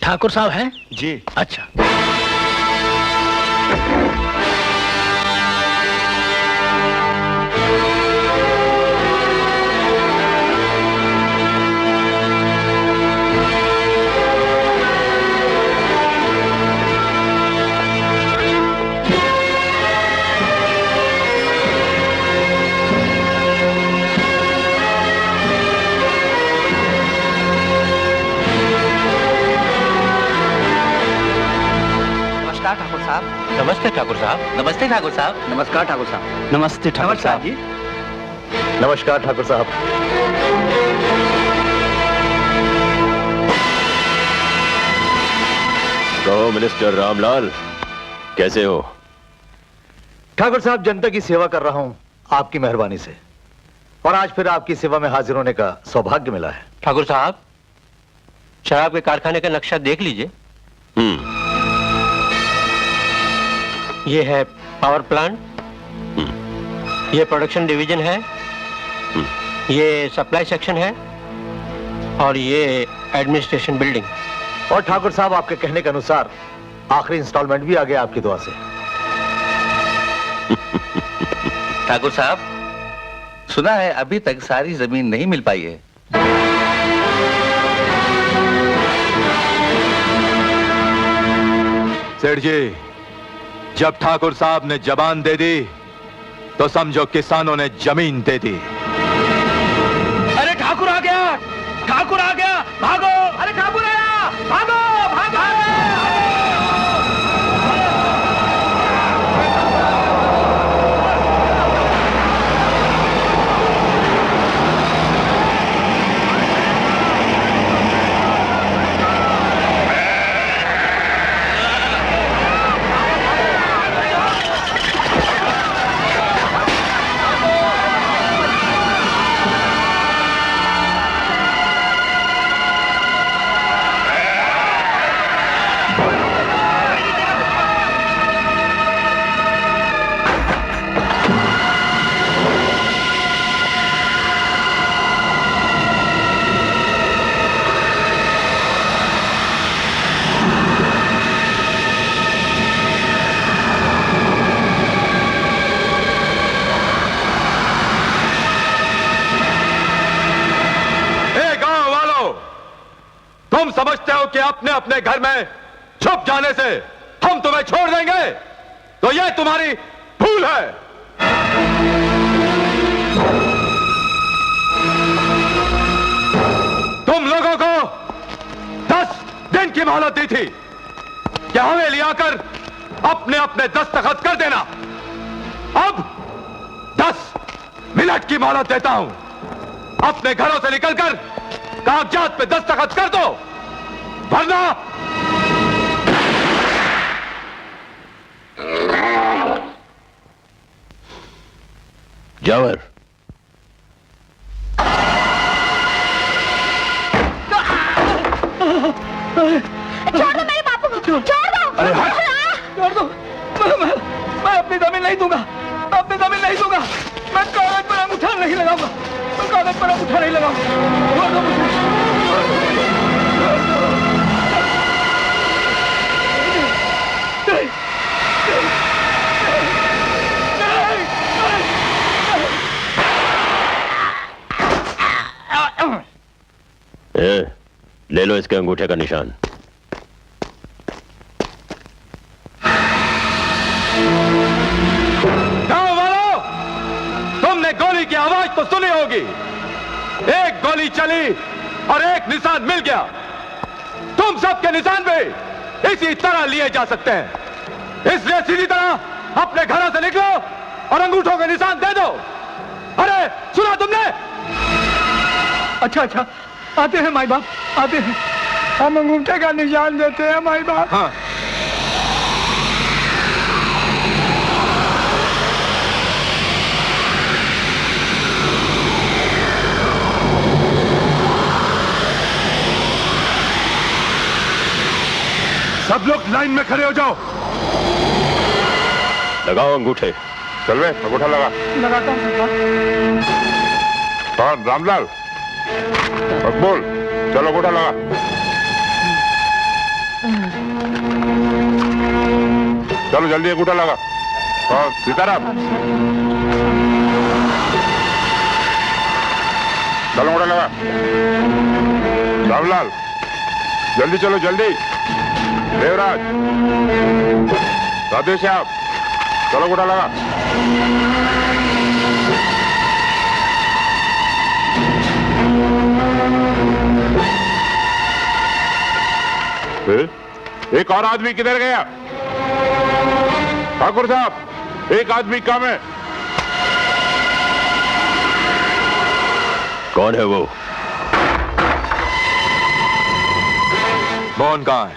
ठाकुर साहब हैं? जी। अच्छा। ठाकुर साहब। नमस्ते ठाकुर साहब। नमस्ते ठाकुर साहब। नमस्कार ठाकुर साहब। नमस्ते ठाकुर साहब जी। नमस्कार ठाकुर साहब। कहो मिनिस्टर रामलाल, कैसे हो? ठाकुर साहब, जनता की सेवा कर रहा हूं आपकी मेहरबानी से, और आज फिर आपकी सेवा में हाजिर होने का सौभाग्य मिला है। ठाकुर साहब, शराब के कारखाने का नक्शा देख लीजिए। ये है पावर प्लांट, ये प्रोडक्शन डिवीजन है, ये सप्लाई सेक्शन है, और ये एडमिनिस्ट्रेशन बिल्डिंग। और ठाकुर साहब, आपके कहने के अनुसार आखिरी इंस्टॉलमेंट भी आ गया आपकी दुआ से। ठाकुर साहब, सुना है अभी तक सारी जमीन नहीं मिल पाई है। सेठ जी, जब ठाकुर साहब ने जबान दे दी तो समझो किसानों ने जमीन दे दी। अरे ठाकुर आ गया, ठाकुर आ गया, भागो! अरे ठाकुर आया, भागो भागो! तुम समझते हो कि अपने अपने घर में छुप जाने से हम तुम्हें छोड़ देंगे? तो यह तुम्हारी भूल है। तुम लोगों को 10 दिन की मोहलत दी थी कि हवेली आकर अपने अपने दस्तखत कर देना। अब 10 मिनट की मोहलत देता हूं। अपने घरों से निकलकर कागजात पे दस्तखत कर दो, वरना जावर। छोड़ दो मेरे बापू को, छोड़ दो। अरे हट! छोड़ दो। मैं अपनी जमीन नहीं दूंगा, मैं अपनी जमीन नहीं दूंगा। मैं कागज पर अंगूठा नहीं लगाऊंगा, मैं कागज पर अंगूठा नहीं लगाऊंगा। छोड़ दो मुझे। ले लो इसके अंगूठे का निशान। गांव वालों, तुमने गोली की आवाज तो सुनी होगी। एक गोली चली और एक निशान मिल गया। तुम सबके निशान भी इसी तरह लिए जा सकते हैं। इसलिए सीधी तरह अपने घरों से निकलो और अंगूठों के निशान दे दो। अरे सुना तुमने? अच्छा अच्छा, आते हैं माई बाप, आते हैं। हम अंगूठे का निशान देते हैं माई बाप। हाँ। सब लोग लाइन में खड़े हो जाओ। लगाओ अंगूठे। चल वे, अंगूठा लगा। लगाता हूँ सरकार। और रामलाल, मकबूल, चलो अंगूठा लगा। चलो जल्दी अंगूठा लगा। और सीताराम चलो अंगूठा लगा। रामलाल जल्दी चलो जल्दी। देवराज, राधेश्याम चलो अंगूठा लगा। एक और आदमी किधर गया? ठाकुर साहब, एक आदमी कम है। कौन है वो? मोहन कहाँ है?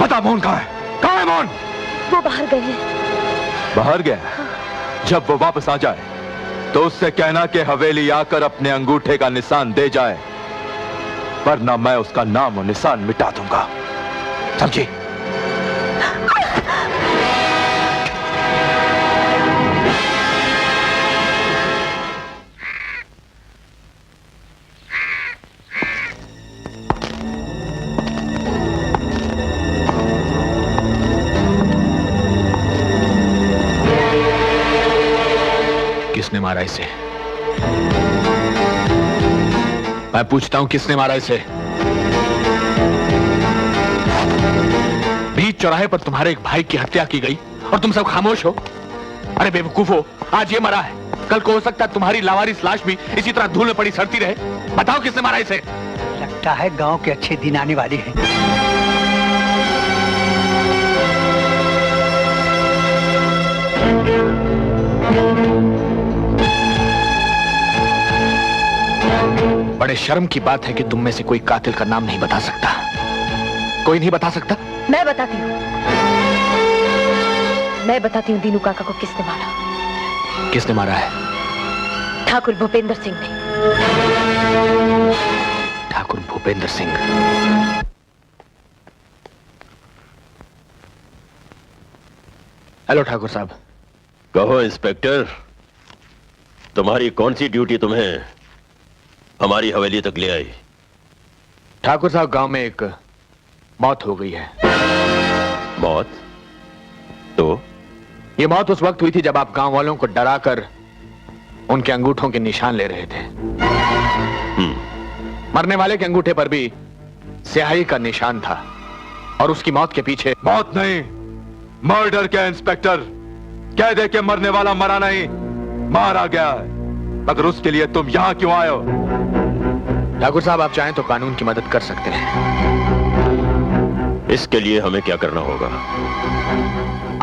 बता मोहन कहाँ है? कहाँ है मोहन? वो बाहर गए हैं। बाहर गया? जब वो वापस आ जाए तो उससे कहना कि हवेली आकर अपने अंगूठे का निशान दे जाए, वरना मैं उसका नाम और निशान मिटा दूंगा, समझी? किसने मारा इसे? मैं पूछता हूं, किसने मारा इसे? बीच चौराहे पर तुम्हारे एक भाई की हत्या की गई और तुम सब खामोश हो। अरे बेवकूफो, आज ये मरा है, कल को हो सकता है तुम्हारी लावारिस लाश भी इसी तरह धूल में पड़ी सड़ती रहे। बताओ किसने मारा इसे? लगता है गांव के अच्छे दिन आने वाले हैं। बड़े शर्म की बात है कि तुम में से कोई कातिल का नाम नहीं बता सकता। कोई नहीं बता सकता? मैं बताती हूँ। मैं बताती हूँ दीनू काका को किसने मारा। किसने मारा है? ठाकुर भूपेंद्र सिंह ने। ठाकुर भूपेंद्र सिंह। हेलो ठाकुर साहब। कहो इंस्पेक्टर, तुम्हारी कौन सी ड्यूटी तुम्हें हमारी हवेली तक ले आई? ठाकुर साहब, गांव में एक मौत हो गई है। मौत? तो ये मौत उस वक्त हुई थी जब आप गांव वालों को डराकर उनके अंगूठों के निशान ले रहे थे। मरने वाले के अंगूठे पर भी स्याही का निशान था और उसकी मौत के पीछे। मौत नहीं, मर्डर क्या इंस्पेक्टर? कह दे कि मरने वाला मरा नहीं, मारा गया है। मगर उसके लिए तुम यहां क्यों आए हो? ठाकुर साहब, आप चाहें तो कानून की मदद कर सकते हैं। इसके लिए हमें क्या करना होगा?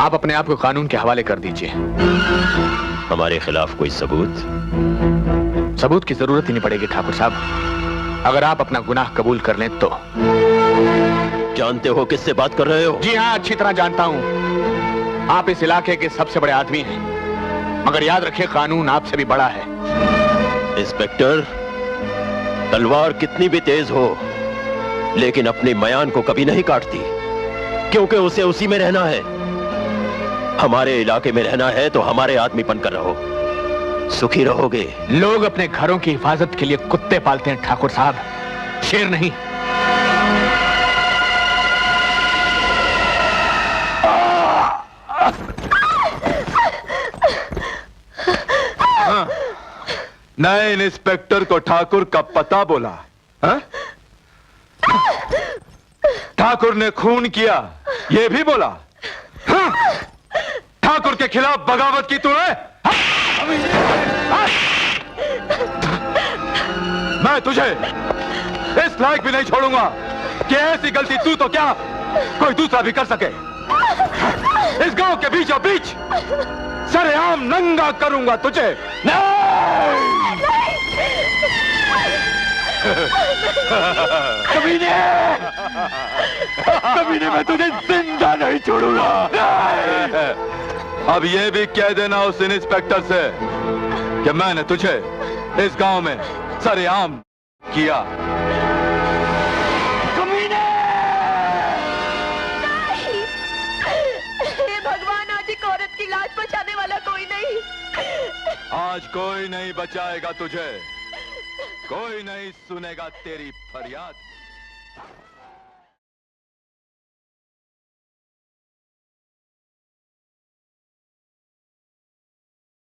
आप अपने आप को कानून के हवाले कर दीजिए। हमारे खिलाफ कोई सबूत? सबूत की जरूरत ही नहीं पड़ेगी ठाकुर साहब, अगर आप अपना गुनाह कबूल कर लें तो। जानते हो किससे बात कर रहे हो? जी हाँ, अच्छी तरह जानता हूं। आप इस इलाके के सबसे बड़े आदमी हैं, मगर याद रखिए कानून आपसे भी बड़ा है। इंस्पेक्टर, तलवार कितनी भी तेज हो लेकिन अपनी मयान को कभी नहीं काटती, क्योंकि उसे उसी में रहना है। हमारे इलाके में रहना है तो हमारे आदमी बनकर रहो, सुखी रहोगे। लोग अपने घरों की हिफाजत के लिए कुत्ते पालते हैं ठाकुर साहब, शेर नहीं। नए इंस्पेक्टर को ठाकुर का पता बोला? हा? ठाकुर ने खून किया ये भी बोला? हा? ठाकुर के खिलाफ बगावत की तूने? मैं तुझे इस लायक भी नहीं छोड़ूंगा कि ऐसी गलती तू तो क्या कोई दूसरा भी कर सके। इस गांव के बीचों बीच सरेआम नंगा करूंगा तुझे। कमीने, कमीने, मैं तुझे जिंदा नहीं छोड़ूंगा। अब ये भी कह देना उस इंस्पेक्टर से कि मैंने तुझे इस गांव में सरेआम किया। कमीने! हे भगवान, आज एक औरत की लाश बचाने वाला वाला कोई नहीं। आज कोई नहीं बचाएगा तुझे, कोई नहीं सुनेगा तेरी फरियाद।